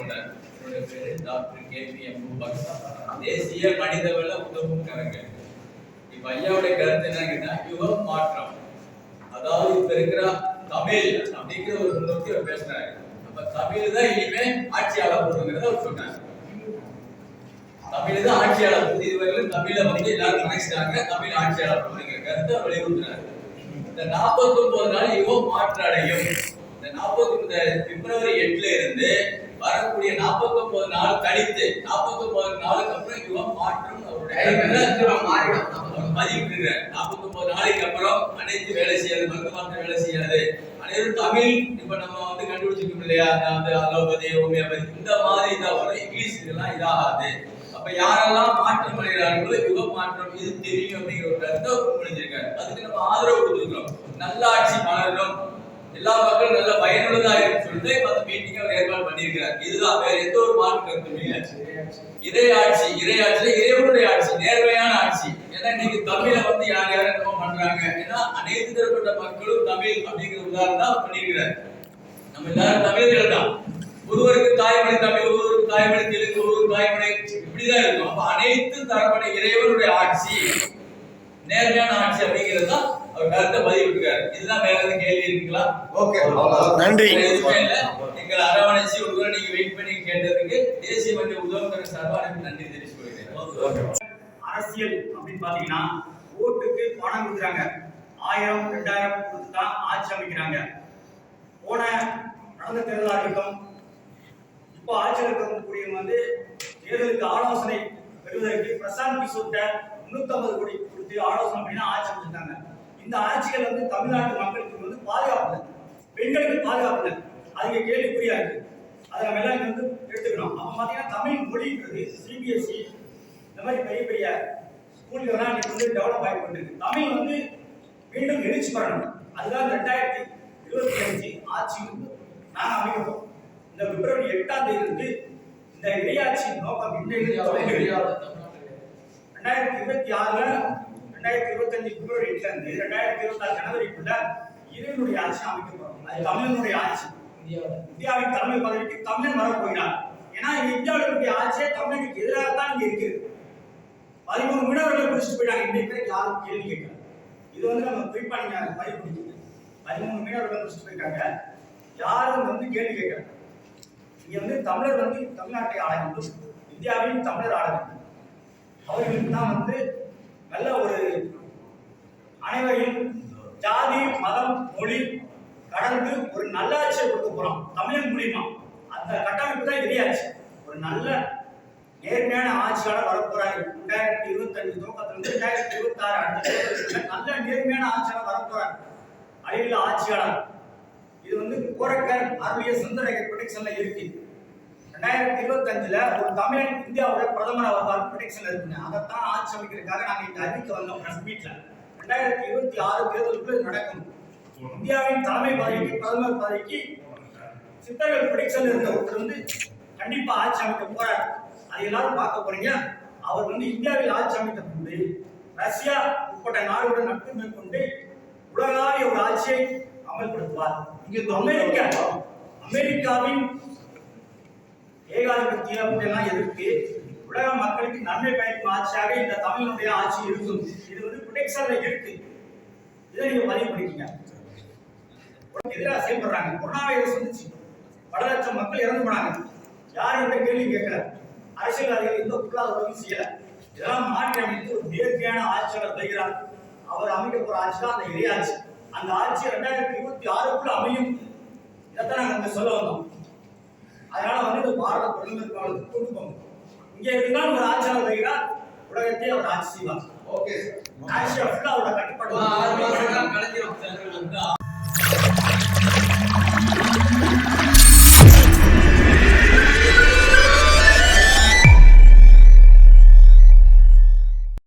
சொன்னார். என்னுடைய பேரு டாக்டர் KPM தேசிய மனிதவள உதவும் கலைஞர். இப்ப ஐயாவுடைய கருத்து என்னன்னா யுக மாற்றம், அதாவது இப்ப இருக்கிற தமிழ் அப்படிங்கிற ஒரு முன்னோக்கி அவர் பேசினாரு. அப்ப தமிழ் தான் இனிமே ஆட்சியாளர் போடுங்கிறத அவர் சொன்னார். தமிழ் தான் ஆட்சியாளர் போது, இதுவரையிலும் தமிழை வந்து எல்லாரும் நினைச்சிட்டாங்க தமிழ் ஆட்சியாளர் போடுங்கிற கருத்தை வலியுறுத்தினார். இந்த 49 நாள் யுக மாற்றம் அடையும். இந்த 49 பிப்ரவரி 8ல இருந்து வரக்கூடிய 49 நாள் கழித்து 49 நாளுக்கு அப்புறம் யுகம் மாற்றம் அவருடைய பதிவிடுகிறார். 49 நாளைக்கு அப்புறம் அனைத்து வேலை செய்யாது, மருத்துவமனை வேலை செய்யாது, அனைவரும் தமிழ் இப்ப நம்ம வந்து கண்டுபிடிச்சிருக்கோம் இல்லையா, அதாவது அலோபதி ஹோமியோபதி இந்த மாதிரி தான் வரும். இங்கிலீஷ் இதெல்லாம் இதாகாது. அப்ப யாரெல்லாம் மாற்றம் அடைகிறார்களோ யுக மாற்றம் இது தெரியும் அப்படிங்கிற ஒரு கருத்தை முன்மொழிஞ்சிருக்காரு. அதுக்கு நம்ம ஆதரவு கொடுத்துருக்கோம். நல்ல ஆட்சி மலரும், எல்லா மக்களும் நல்ல பயனுள்ளதா இருக்குன்னு சொல்லிட்டு அந்த மீட்டிங் அவர் ஏற்பாடு பண்ணியிருக்கிறார். இதுதான், வேற எந்த ஒரு மாற்று கருத்தும் இல்லை. இறையாட்சி, இறையாட்சி இறைவனுடைய ஆட்சி, நேர்மையான ஆட்சி. ஏன்னா இன்னைக்கு தமிழை வந்து யார் யாரும் என்னமோ பண்றாங்க. ஏன்னா அனைத்து தரப்பட்ட மக்களும் தமிழ் அப்படிங்கிற உதாரணம் தான் பண்ணியிருக்கிறார். நம்ம எல்லாரும் தமிழர்கள் தான். ஒருவருக்கு தாய்மொழி தமிழ், ஒருவருக்கு தாய்மொழி தெலுங்கு, ஒருவருக்கு தாய்மொழி இப்படிதான் இருக்கும். அப்ப அனைத்து தரப்பட்ட இறைவனுடைய ஆட்சி, நேர்மையான ஆட்சி அப்படிங்கிறது தான் அவர் கருத்தை பதிவிட்டுருக்காரு. இதுதான் வேற எதுவும் கேள்வி இருக்குங்களா? ஓகே, நன்றி. எங்களை அரவணைச்சு ஒரு நீங்க வெயிட் பண்ணி கேட்டதுக்கு தேசிய மனித உதவுகிற சார்பாக நன்றி தெரிவித்துக் கொள்கிறேன். அரசியல் அப்படின்னு பாத்தீங்கன்னா ஓட்டுக்கு பணம் கொடுக்குறாங்க. 1000 2000 கொடுத்து தான் ஆட்சி அமைக்கிறாங்க. போன நடந்த தேர்தலாக இருக்கட்டும், இப்போ ஆட்சியில் இருக்கக்கூடியவங்க வந்து தேர்தலுக்கு ஆலோசனை பெறுவதற்கு பிரசாந்த் கிஷோர்ட்ட 350 கோடி கொடுத்து ஆலோசனை பண்ணி ஆட்சி அமைச்சிருக்காங்க. இந்த ஆட்சிகள் வந்து தமிழ்நாட்டு மக்களுக்கு வந்து பாதுகாப்பு, பெண்களுக்கு பாதுகாப்பு, அதுக்கு கேள்விக்குறியா இருக்கு. அதை நம்ம எல்லாம் வந்து எடுத்துக்கணும். அப்ப பாத்தீங்கன்னா தமிழ் மொழின்றது CBSE இந்த மாதிரி பெரிய பெரிய ஸ்கூல்கள்லாம் இன்னைக்கு வந்து டெவலப் ஆகி கொண்டிருக்கு. தமிழ் வந்து மீண்டும் எழுச்சி பெறணும். அதுதான் 2025 ஆட்சி நாங்க அமைக்கிறோம். இந்த பிப்ரவரி 8ஆம் தேதி இருந்து இந்த இறையாட்சி நோக்கம் இன்னைக்கு 2026ல 2025 பிப்ரவரி 8ல இருந்து 2026 ஜனவரிக்குள்ள இறைவனுடைய ஆட்சி அமைக்கப்படும். அது தமிழனுடைய ஆட்சி. இந்தியாவின் தலைமை பதவிக்கு தமிழன் வரப்போகிறார். ஏன்னா இந்தியாவுடைய ஆட்சியே தமிழுக்கு எதிராக தான் இங்க இருக்கு. 13 மீனவர்களை பிடிச்சிட்டு போயிட்டாங்க. இன்னைக்கு யாரும் கேள்வி கேட்கல. இது வந்து நம்ம குறிப்பா நீங்க பதிவு பண்ணிக்கோங்க. 13 மீனவர்களை பிடிச்சிட்டு போயிட்டாங்க. யாரும் வந்து கேள்வி கேட்கல. இங்க வந்து தமிழர் வந்து தமிழ்நாட்டை ஆள வேண்டும், இந்தியாவின் தமிழர் ஆள வேண்டும். அவர்களுக்கு தான் வந்து நல்ல ஒரு அனைவரையும் ஜாதி மதம் மொழி கடந்து ஒரு நல்லாட்சியை கொடுக்க போறோம் தமிழன் மூலியமா. அந்த கட்டமைப்பு தான் இறையாட்சி. ஒரு நல்ல நேர்மையான ஆட்சியாளர் வரப்போறாரு. 2025 துவக்கத்திலிருந்து 2026 அடுத்த நல்ல நேர்மையான ஆட்சியாளர் வரப்போறாரு. அழிவில்லா ஆட்சியாளர். இது வந்து கோரக்கர் அருளிய சுந்தரகர் ப்ரொடெக்ஷன்ல இருக்கு. 2025ல ஒரு தமிழன் இந்தியாவோட பிரதமர் வருவார் ப்ரொடெக்ஷன்ல இருக்குங்க. அதைத்தான் ஆட்சி அமைக்கிறதுக்காக நாங்க இந்த அறிவிக்க வந்தோம் பிரஸ் மீட்ல. 2026 தேர்தலுக்குள்ள நடக்கும். இந்தியாவின் தலைமை பதவிக்கு பிரதமர் பதவிக்கு சித்தர்கள் ப்ரொடெக்ஷன்ல இருந்த ஒருத்தர் வந்து கண்டிப்பா ஆட்சி அமைக்க போறார். அதை எல்லாரும் பார்க்க போறீங்க. அவர் வந்து இந்தியாவில் ஆட்சி அமைத்த பின்பு ரஷ்யா உட்பட்ட நாடுகளுடன் நட்பு மேற்கொண்டு உலகளாவிய ஒரு ஆட்சியை அமல்படுத்துவார். அமெரிக்காவின் ஏகாதிபத்தியம் எல்லாம் எதிர்த்து உலக மக்களுக்கு நன்மை பயக்கும் ஆட்சியாக இந்த தமிழனுடைய ஆட்சி இருக்கும். இது வந்து ப்ரொடெக்ஷன்ல இருக்கு. இதை நீங்க பதிவு பண்ணிக்கீங்க. எதிராக செயல்படுறாங்க. கொரோனா வைரஸ் வந்துச்சு, பல லட்சம் மக்கள் இறந்து போனாங்க. யாரும் எந்த கேள்வி கேட்கல. அரசியல்வாதிகள் எந்த பொருளாதார உதவி செய்யல. இதெல்லாம் மாற்றி அமைத்து ஒரு நேர்மையான ஆட்சியாளர் வருகிறார். அவர் அமைக்க போற ஆட்சி தான் அந்த இறையாட்சி. அந்த ஆட்சி 2026க்குள்ள அமையும். இதைத்தான் நாங்க அங்க சொல்ல வந்தோம். அதனால வந்து பாரத பிரதமர் காலத்துக்கு கொண்டு போங்க. இங்க இருந்தால் ஒரு ஆட்சியாளர் வருகிறார், உலகத்தை அவர் ஆட்சி செய்வார். Okay sir. ஆட்சியை ஃபுல்லா அவரோட கட்டுப்பாடு 6 மாசம் கலைஞர்